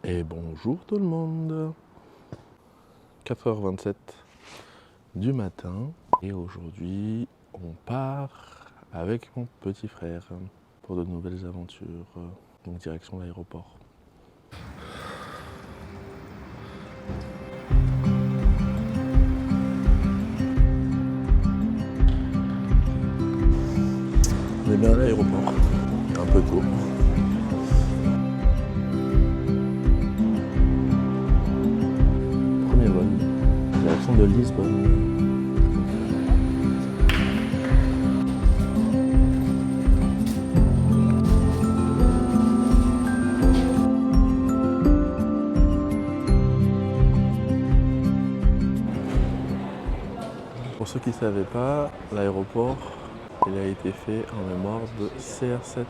Et bonjour tout le monde. 4h27 du matin et aujourd'hui on part avec mon petit frère pour de nouvelles aventures, donc direction l'aéroport. On est bien à l'aéroport, un peu tôt. Premier vol, direction de Lisbonne. Pour ceux qui ne savaient pas, l'aéroport il a été fait en mémoire de CR7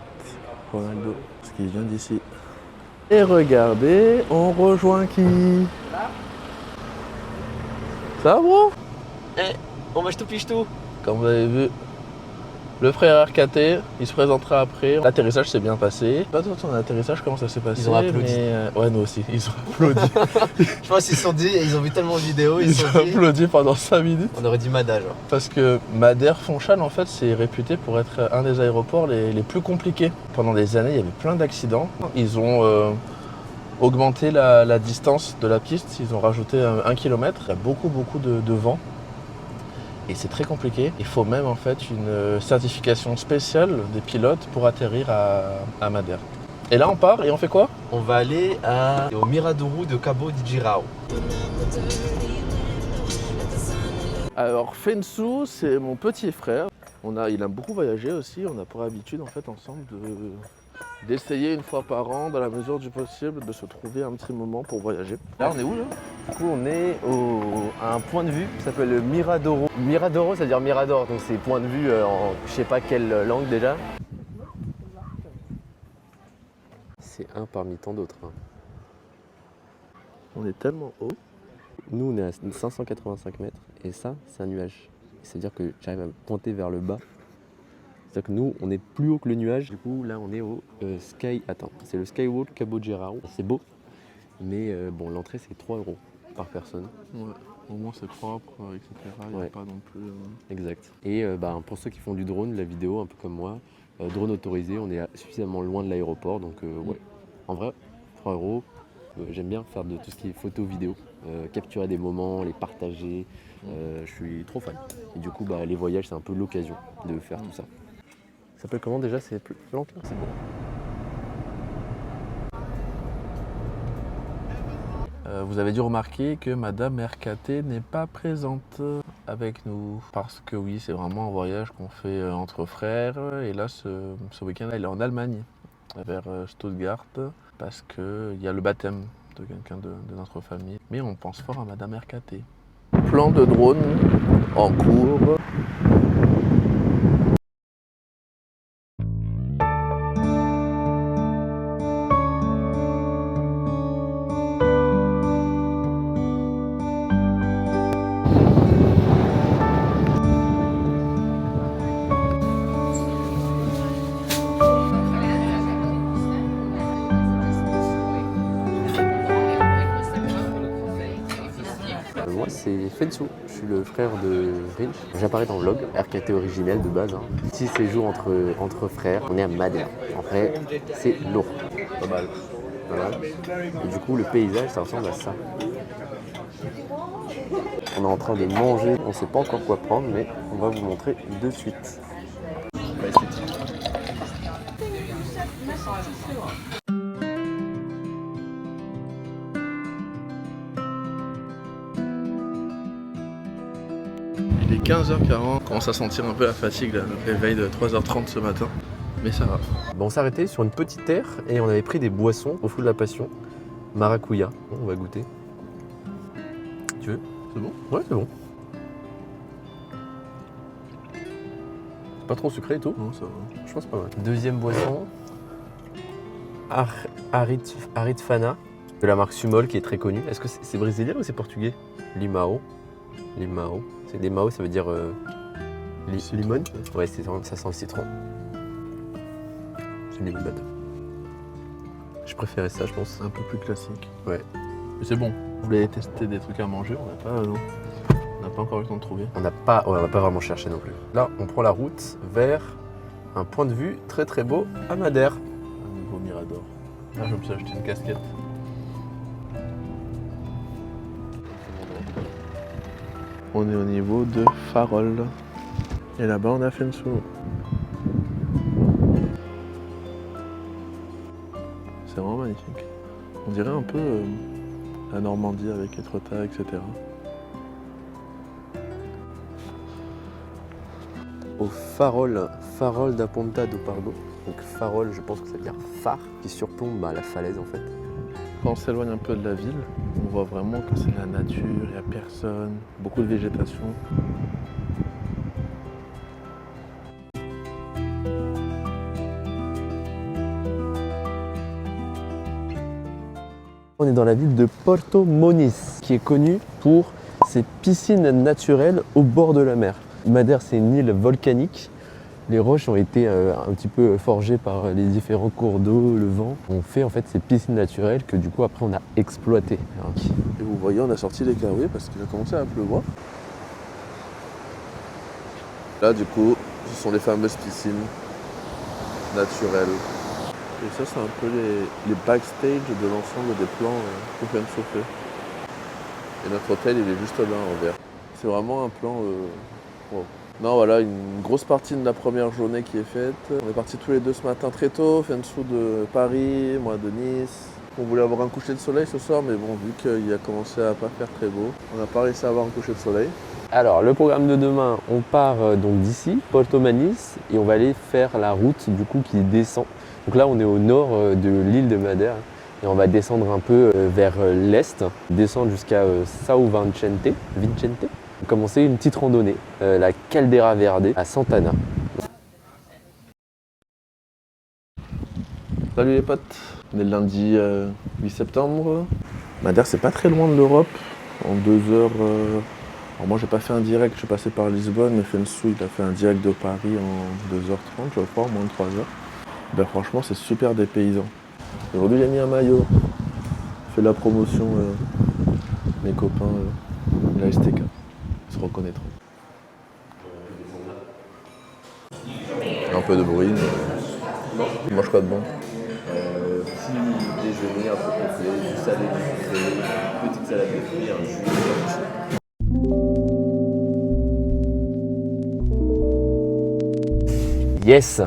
Ronaldo, ce qui vient d'ici. Et regardez, on rejoint qui? Ça va bro? On mange tout piche tout. Comme vous avez vu, le frère RKT, il se présentera après. L'atterrissage s'est bien passé. Pas toi ton atterrissage, comment ça s'est passé? Ils ont applaudi. Ouais, nous aussi, ils ont applaudi. Je pense qu'ils se sont dit, ils ont vu tellement de vidéos, ils se Ils ont sont dit, applaudi pendant 5 minutes. on aurait dit Mada genre. Parce que Madère-Fonchal, en fait, c'est réputé pour être un des aéroports les plus compliqués. Pendant des années, il y avait plein d'accidents. Ils ont augmenté la distance de la piste, ils ont rajouté 1 km. Il y a beaucoup de vent. Et c'est très compliqué. Il faut même en fait une certification spéciale des pilotes pour atterrir à Madère. Et là, on part et on fait quoi? On va aller au Miradouro de Cabo de Girao. Alors, Fensu, c'est mon petit frère. Il aime beaucoup voyager aussi. On a pour habitude en fait ensemble d'essayer une fois par an, dans la mesure du possible, de se trouver un petit moment pour voyager. Là, on est où là? Du coup, on est à un point de vue qui s'appelle le Miradouro. Miradouro, ça veut dire Mirador, donc c'est point de vue en je sais pas quelle langue déjà. C'est un parmi tant d'autres. On est tellement haut. Nous, on est à 585 mètres et ça, c'est un nuage. C'est-à-dire que j'arrive à me pointer vers le bas. C'est-à-dire que nous, on est plus haut que le nuage. Du coup, là, on est au c'est le Skywalk Cabo de Girao. C'est beau, mais bon, l'entrée, c'est 3 € par personne. Ouais, au moins c'est propre, etc. Il n'y a Ouais. pas non plus. Exact. Et pour ceux qui font du drone, la vidéo, un peu comme moi, drone autorisé, on est suffisamment loin de l'aéroport. Donc, ouais, en vrai, 3 €. J'aime bien faire de tout ce qui est photo, vidéo, capturer des moments, les partager. Je suis trop fan. Et du coup, les voyages, c'est un peu l'occasion de faire tout ça. Ça s'appelle comment déjà? C'est plus lent là? C'est bon. Vous avez dû remarquer que Madame RKT n'est pas présente avec nous. Parce que oui, c'est vraiment un voyage qu'on fait entre frères. Et là, ce week-end, elle est en Allemagne, vers Stuttgart, parce qu'il y a le baptême de quelqu'un de notre famille. Mais on pense fort à Madame RKT. Plan de drone en cours. Moi, c'est Fensu, je suis le frère de Rinch. J'apparais dans le vlog, RKT originel de base. Petit séjour entre frères, on est à Madère. En vrai, c'est lourd. Pas mal. Voilà. Et du coup, le paysage, ça ressemble à ça. On est en train de manger, on ne sait pas encore quoi prendre, mais on va vous montrer de suite. Il est 15h40, on commence à sentir un peu la fatigue, là, le réveil de 3h30 ce matin. Mais ça va. On s'est arrêté sur une petite terre et on avait pris des boissons au fruit de la passion. Maracuya, on va goûter. Tu veux? C'est bon? Ouais, c'est bon. C'est pas trop sucré et tout? Non, ça va. Je pense pas mal. Deuxième boisson, Aritfana, de la marque Sumol qui est très connue. Est-ce que c'est brésilien ou c'est portugais? Limao. Limao. C'est des mao, ça veut dire limon. Ouais, ça sent le citron. C'est une bonne. Je préférais ça, je pense. Un peu plus classique. Ouais. Mais c'est bon. Vous voulez tester des trucs à manger, on n'a pas encore eu le temps de trouver. On n'a pas vraiment cherché non plus. Là, on prend la route vers un point de vue très très beau à Madère. Un nouveau Mirador. Ah, je me suis acheté une casquette. On est au niveau de Farol. Et là-bas, on a Fensou. C'est vraiment magnifique. On dirait un peu la Normandie avec Étretat, etc. Au Farol da Ponta do Pardo. Donc Farol, je pense que ça veut dire phare, qui surplombe la falaise en fait. Quand on s'éloigne un peu de la ville, on voit vraiment que c'est la nature, il n'y a personne, beaucoup de végétation. On est dans la ville de Porto Moniz, qui est connue pour ses piscines naturelles au bord de la mer. Madère, c'est une île volcanique. Les roches ont été un petit peu forgées par les différents cours d'eau, le vent. On fait en fait ces piscines naturelles que du coup après on a exploitées. Et vous voyez, on a sorti les kawaii parce qu'il a commencé à pleuvoir. Là, du coup, ce sont les fameuses piscines naturelles. Et ça, c'est un peu les backstage de l'ensemble des plans qu'on vient de chauffer. Et notre hôtel, il est juste là en vert. C'est vraiment un plan... wow. Non, voilà, une grosse partie de la première journée qui est faite. On est partis tous les deux ce matin très tôt, Fensou de Paris, moi de Nice. On voulait avoir un coucher de soleil ce soir, mais bon, vu qu'il a commencé à pas faire très beau, on n'a pas réussi à avoir un coucher de soleil. Alors le programme de demain, on part donc d'ici, Porto Moniz, et on va aller faire la route du coup qui descend. Donc là on est au nord de l'île de Madère et on va descendre un peu vers l'est, descendre jusqu'à São Vicente. Commencer une petite randonnée, la Caldera Verde à Santana. Salut les potes, on est le lundi 8 septembre. Madère, c'est pas très loin de l'Europe, en 2 heures. Alors moi j'ai pas fait un direct, je suis passé par Lisbonne, mais Fensou il a fait un direct de Paris en 2h30, je crois, moins de 3 heures. Ben franchement c'est super dépaysant. Aujourd'hui j'ai mis un maillot, je fais la promotion, mes copains, la STK. Se reconnaîtront. Un peu de bruit, mais... Tu manges quoi de bon? Petit déjeuner un peu complet, du salé, du sucré, petite salade de fruits, un jus. Yes!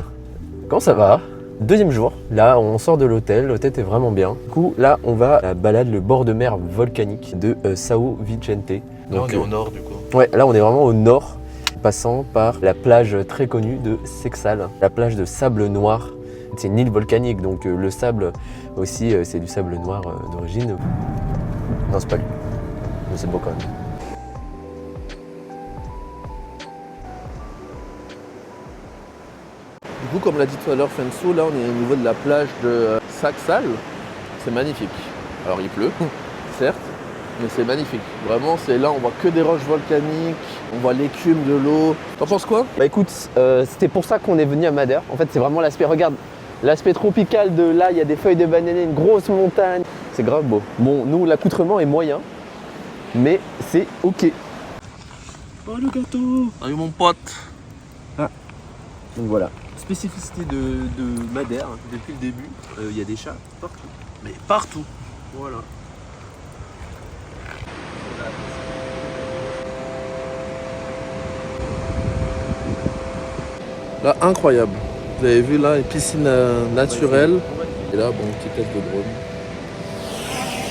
Comment ça va? Deuxième jour, là on sort de l'hôtel est vraiment bien. Du coup là on va à la balade le bord de mer volcanique de São Vicente. Là on est au nord du coup. Ouais, là on est vraiment au nord, passant par la plage très connue de Sexal, la plage de sable noir. C'est une île volcanique, donc le sable aussi, c'est du sable noir d'origine. Non, c'est pas lui, mais c'est beau quand même. Du coup, comme l'a dit tout à l'heure Fensou, là on est au niveau de la plage de Sexal. C'est magnifique. Alors il pleut, certes, mais c'est magnifique. Vraiment, c'est là, on voit que des roches volcaniques, on voit l'écume de l'eau. T'en penses quoi? Bah écoute, c'était pour ça qu'on est venu à Madère. En fait, c'est vraiment l'aspect, regarde, l'aspect tropical de là, il y a des feuilles de bananier, une grosse montagne. C'est grave beau. Bon, nous, l'accoutrement est moyen, mais c'est ok. Oh le gâteau! Salut mon pote! Donc voilà. Spécificité de Madère, depuis le début, il y a des chats partout. Mais partout! Voilà. Là, incroyable. Vous avez vu là, une piscine naturelle. Et là, bon, petit test de drone.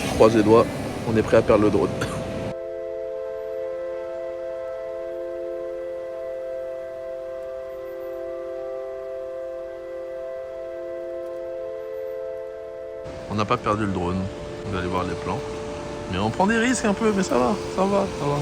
Je croise les doigts, on est prêt à perdre le drone. On n'a pas perdu le drone. Vous allez voir les plans. Mais on prend des risques un peu, mais ça va, ça va, ça va.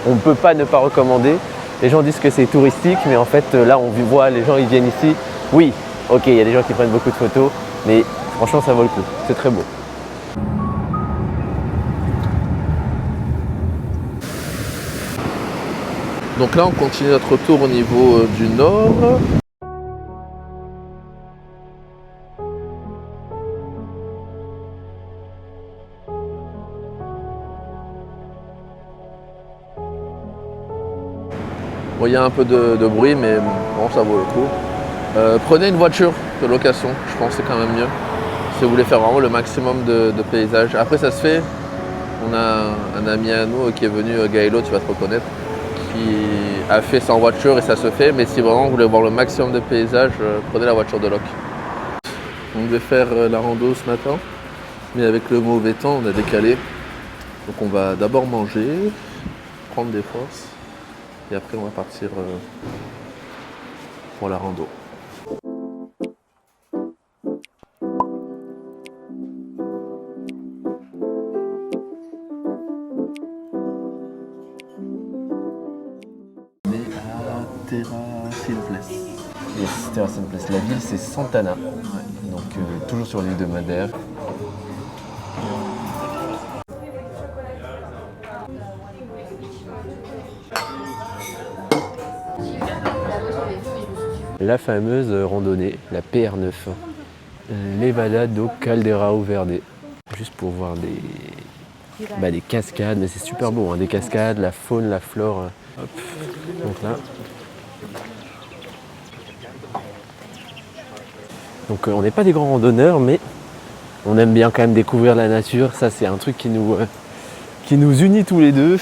On ne peut pas ne pas recommander. Les gens disent que c'est touristique, mais en fait là on voit les gens ils viennent ici. Oui, ok, il y a des gens qui prennent beaucoup de photos, Mais franchement, ça vaut le coup. C'est très beau. Donc là, on continue notre tour au niveau du nord. Bon, il y a un peu de bruit, mais bon, ça vaut le coup. Prenez une voiture de location, je pense que c'est quand même mieux. Si vous voulez faire vraiment le maximum de paysages. Après, ça se fait. On a un ami à nous qui est venu, Gaëlo, tu vas te reconnaître, qui a fait sans voiture et ça se fait. Mais si vraiment vous voulez voir le maximum de paysages, prenez la voiture de loc. On devait faire la rando ce matin, mais avec le mauvais temps, on a décalé. Donc on va d'abord manger, prendre des forces. Et après, on va partir pour la rando. On est à Terra Simples. Yes, Terra Simples. La ville, c'est Santana. Donc, toujours sur l'île de Madère. La fameuse randonnée, la PR9, Levada do Caldeirão Verde, juste pour voir des cascades, mais c'est super beau, hein, des cascades, la faune, la flore. Hop. Donc là. Donc on n'est pas des grands randonneurs, mais on aime bien quand même découvrir la nature. Ça, c'est un truc qui nous unit tous les deux.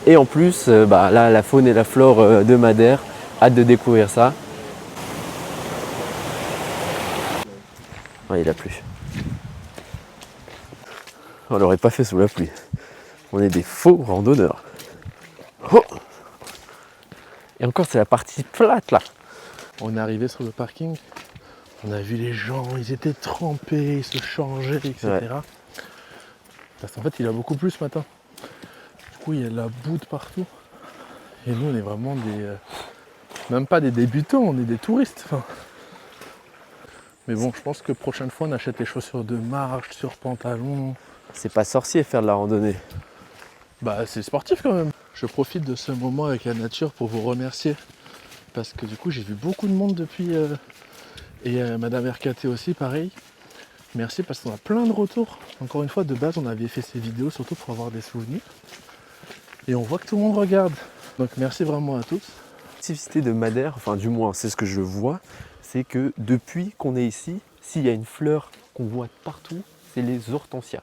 Et en plus, là, la faune et la flore de Madère, hâte de découvrir ça. Il a plu. On l'aurait pas fait sous la pluie. On est des faux randonneurs. Oh, et encore, c'est la partie plate là. On est arrivé sur le parking. On a vu les gens, ils étaient trempés, ils se changeaient, etc. Ouais. Parce qu'en fait, il a beaucoup plu ce matin. Du coup, il y a de la boue de partout. Et nous, on est vraiment même pas des débutants, on est des touristes. Enfin. Mais bon, je pense que prochaine fois, on achète les chaussures de marche, sur pantalon. C'est pas sorcier faire de la randonnée. Bah, c'est sportif quand même. Je profite de ce moment avec la nature pour vous remercier. Parce que du coup, j'ai vu beaucoup de monde depuis... Et Madame RKT aussi, pareil. Merci parce qu'on a plein de retours. Encore une fois, de base, on avait fait ces vidéos surtout pour avoir des souvenirs. Et on voit que tout le monde regarde. Donc merci vraiment à tous. La spécificité de Madère, enfin du moins c'est ce que je vois, c'est que depuis qu'on est ici, s'il y a une fleur qu'on voit partout, c'est les hortensias.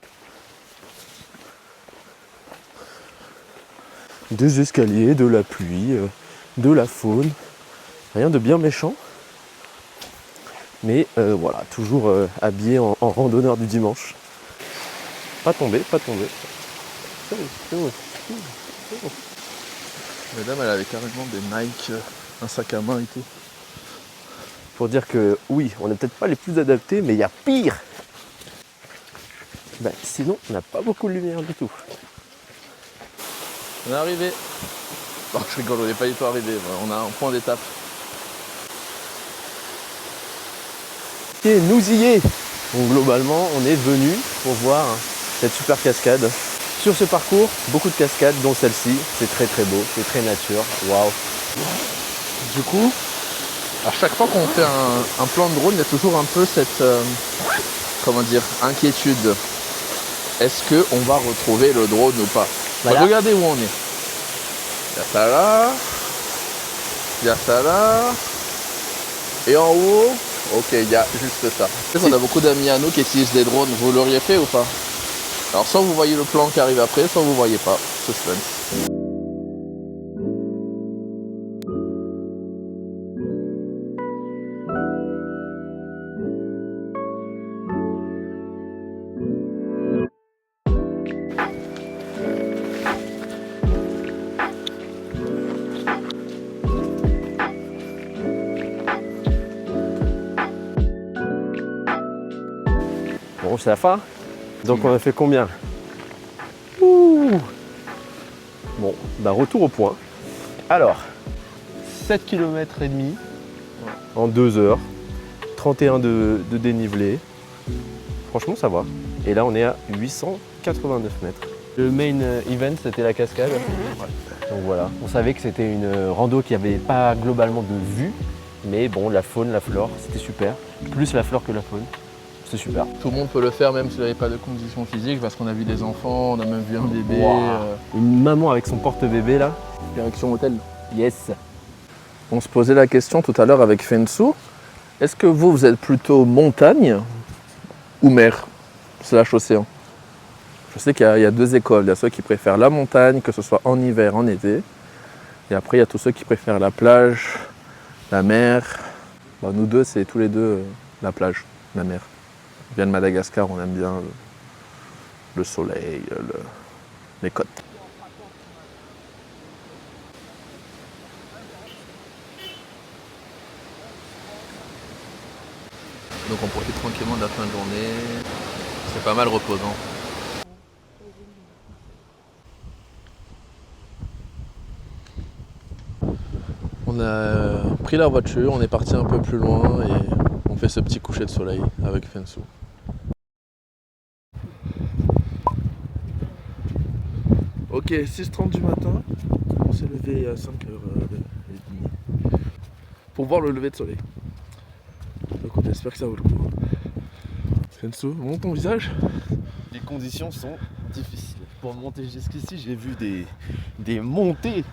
Des escaliers, de la pluie, de la faune, rien de bien méchant. Mais voilà, toujours habillé en randonneur du dimanche. Pas tombé, pas tombé. Madame, elle avait carrément des Nike, un sac à main et tout. Pour dire que oui, on n'est peut-être pas les plus adaptés, mais il y a pire. Sinon, on n'a pas beaucoup de lumière du tout. On est arrivé. Non, je rigole, on n'est pas du tout arrivé. On a un point d'étape. Et nous y est. Donc globalement, on est venu pour voir cette super cascade. Sur ce parcours, beaucoup de cascades, dont celle-ci. C'est très très beau, c'est très nature. Waouh. Du coup, à chaque fois qu'on fait un plan de drone, il y a toujours un peu cette inquiétude. Est-ce qu'on va retrouver le drone ou pas? Voilà. Regardez où on est. Il y a ça là. Il y a ça là. Et en haut, ok, il y a juste ça. On a beaucoup d'amis à nous qui utilisent des drones. Vous l'auriez fait ou pas? Alors soit vous voyez le plan qui arrive après, soit vous voyez pas. Suspense. Bon, c'est la fin. Donc on a fait combien? Ouh. Bon, retour au point. Alors, 7 km et demi en 2 heures, 31 de dénivelé. Franchement, ça va. Et là, on est à 889 mètres. Le main event, c'était la cascade. Donc voilà, on savait que c'était une rando qui n'avait pas globalement de vue, mais bon, la faune, la flore, c'était super. Plus la flore que la faune, c'est super. Tout le monde peut le faire même s'il n'avait pas de conditions physiques parce qu'on a vu des enfants, on a même vu un bébé. Wow. Une maman avec son porte-bébé là. Direction hôtel. Yes. On se posait la question tout à l'heure avec Fensu. Est-ce que vous êtes plutôt montagne ou mer / océan? Je sais qu'il y a deux écoles. Il y a ceux qui préfèrent la montagne, que ce soit en hiver, en été. Et après, il y a tous ceux qui préfèrent la plage, la mer. Bon, nous deux, c'est tous les deux la plage, la mer. On vient de Madagascar, on aime bien le soleil, les côtes. Donc on profite tranquillement de la fin de journée. C'est pas mal reposant. On a pris la voiture, on est parti un peu plus loin et on fait ce petit coucher de soleil avec Fensu. Ok, 6h30 du matin, on s'est levé à 5h30 pour voir le lever de soleil. Donc on espère que ça vaut le coup. Fensu, montre ton visage. Les conditions sont difficiles. Pour monter jusqu'ici, j'ai vu des montées.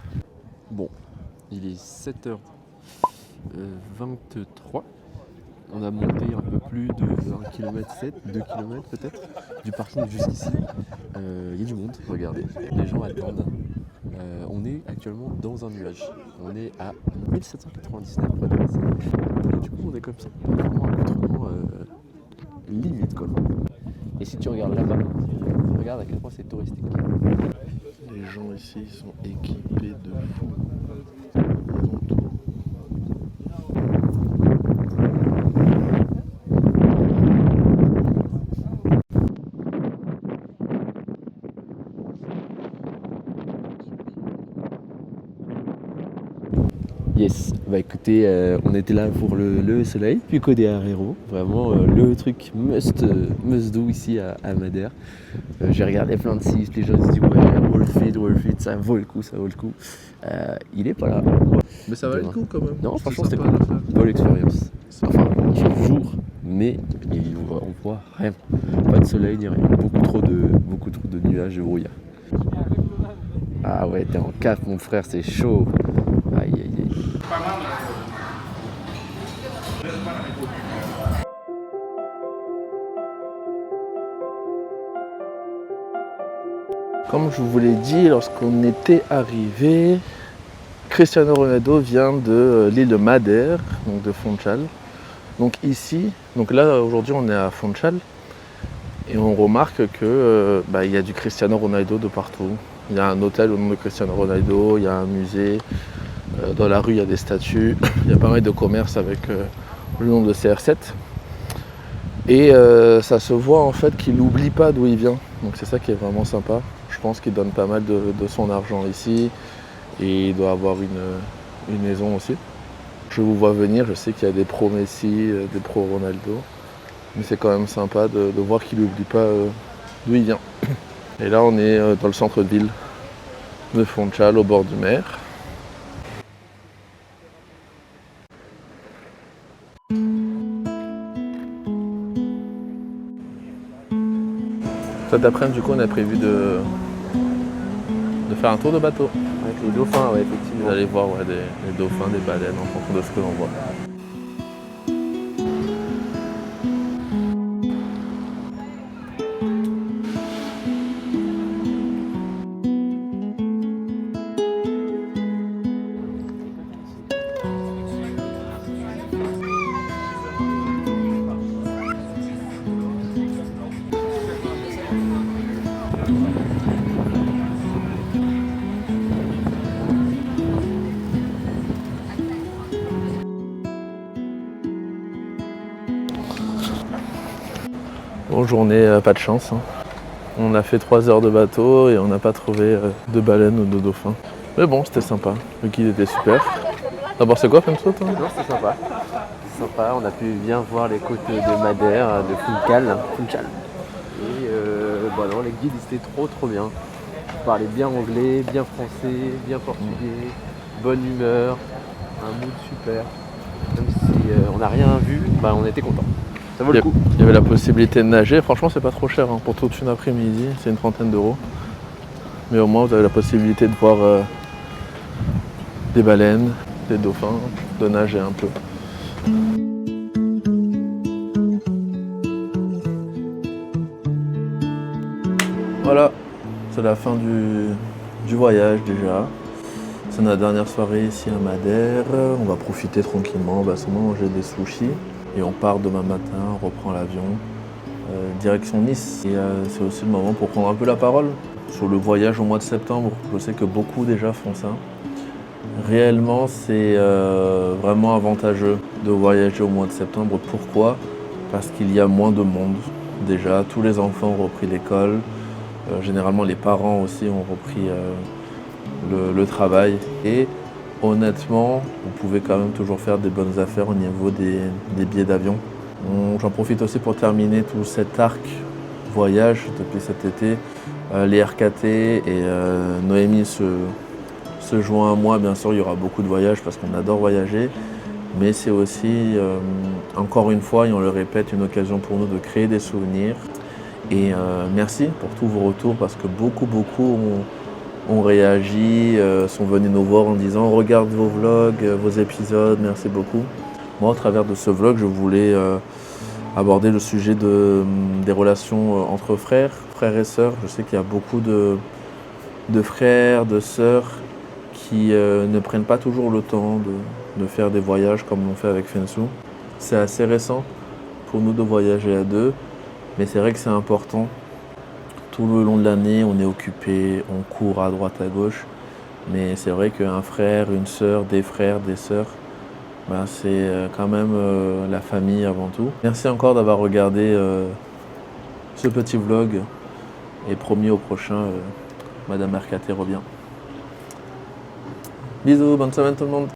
Bon, il est 7h23. On a monté un peu plus de 1,7 km, 2 km peut-être, du parking jusqu'ici. Il y a du monde, regardez, les gens attendent. On est actuellement dans un nuage. On est à 1799 près de la Seine. Et du coup, on est comme ça, vraiment un accoutrement limite quoi. Et si tu regardes là-bas, regarde à quel point c'est touristique. Les gens ici sont équipés de fou. Ils ont tout. Yes, bah écoutez, on était là pour le soleil, puis Côté Herrero, vraiment le truc must do ici à Madère. J'ai regardé plein de sites, les gens se disent ouais, worth it, ça vaut le coup, ça vaut le coup. Il est pas là. Mais ça valait le coup quand même. Non, C'est franchement c'était sympa cool, de le faire. bonne expérience. Enfin, chaque jour, mais on voit rien, pas de soleil ni rien, beaucoup trop de nuages, de brouillard. Ah ouais, t'es en cap mon frère, c'est chaud. Aïe aïe aïe. Comme je vous l'ai dit lorsqu'on était arrivé, Cristiano Ronaldo vient de l'île de Madère, donc de Funchal. Donc ici, donc là aujourd'hui on est à Funchal et on remarque que il y a du Cristiano Ronaldo de partout. Il y a un hôtel au nom de Cristiano Ronaldo, il y a un musée, dans la rue il y a des statues, il y a pas mal de commerces avec le nom de CR7. Et ça se voit en fait qu'il n'oublie pas d'où il vient, donc c'est ça qui est vraiment sympa. Je pense qu'il donne pas mal de son argent ici et il doit avoir une maison aussi. Je vous vois venir, je sais qu'il y a des pros Messi, des pros Ronaldo, mais c'est quand même sympa de voir qu'il n'oublie pas d'où il vient. Et là on est dans le centre de ville de Funchal, au bord du mer. Cet après-midi, du coup, on a prévu de faire un tour de bateau. Avec les dauphins, ouais, effectivement. Vous allez voir des dauphins, des baleines en fonction de ce que l'on voit. Bon, journée, pas de chance. On a fait 3 heures de bateau et on n'a pas trouvé de baleines ou de dauphins. Mais bon, c'était sympa. Le guide était super. T'as pensé quoi, Fenso, toi? Non, c'était sympa. Sympa, on a pu bien voir les côtes de Madère, de Funchal. Et bah non, les guides ils étaient trop bien. Ils parlaient bien anglais, bien français, bien portugais, bonne humeur, un mood super. Même si on n'a rien vu, bah on était contents. Ça vaut le coup. Il y avait la possibilité de nager. Franchement, c'est pas trop cher hein, pour toute une après-midi. C'est une trentaine d'euros. Mais au moins, vous avez la possibilité de voir des baleines, des dauphins, de nager un peu. Voilà, c'est la fin du voyage déjà. C'est notre dernière soirée ici à Madère. On va profiter tranquillement, on va sûrement manger des sushis. Et on part demain matin, on reprend l'avion, direction Nice. Et c'est aussi le moment pour prendre un peu la parole sur le voyage au mois de septembre. Je sais que beaucoup déjà font ça. Réellement, c'est vraiment avantageux de voyager au mois de septembre. Pourquoi? Parce qu'il y a moins de monde. Déjà, tous les enfants ont repris l'école. Généralement, les parents aussi ont repris le travail. Et honnêtement, vous pouvez quand même toujours faire des bonnes affaires au niveau des billets d'avion. J'en profite aussi pour terminer tout cet arc voyage depuis cet été. Les RKT et Noémie se joint à moi. Bien sûr, il y aura beaucoup de voyages parce qu'on adore voyager. Mais c'est aussi, encore une fois, et on le répète, une occasion pour nous de créer des souvenirs. Et merci pour tous vos retours parce que beaucoup ont réagi, sont venus nous voir en disant « Regarde vos vlogs, vos épisodes, merci beaucoup ». Moi, au travers de ce vlog, je voulais aborder le sujet des relations entre frères et sœurs. Je sais qu'il y a beaucoup de frères, de sœurs qui ne prennent pas toujours le temps de faire des voyages comme l'on fait avec Fensu. C'est assez récent pour nous de voyager à deux, mais c'est vrai que c'est important. Tout le long de l'année, on est occupé, on court à droite, à gauche. Mais c'est vrai qu'un frère, une sœur, des frères, des sœurs, ben c'est quand même la famille avant tout. Merci encore d'avoir regardé ce petit vlog. Et promis au prochain, Madame RKT revient. Bisous, bonne semaine tout le monde.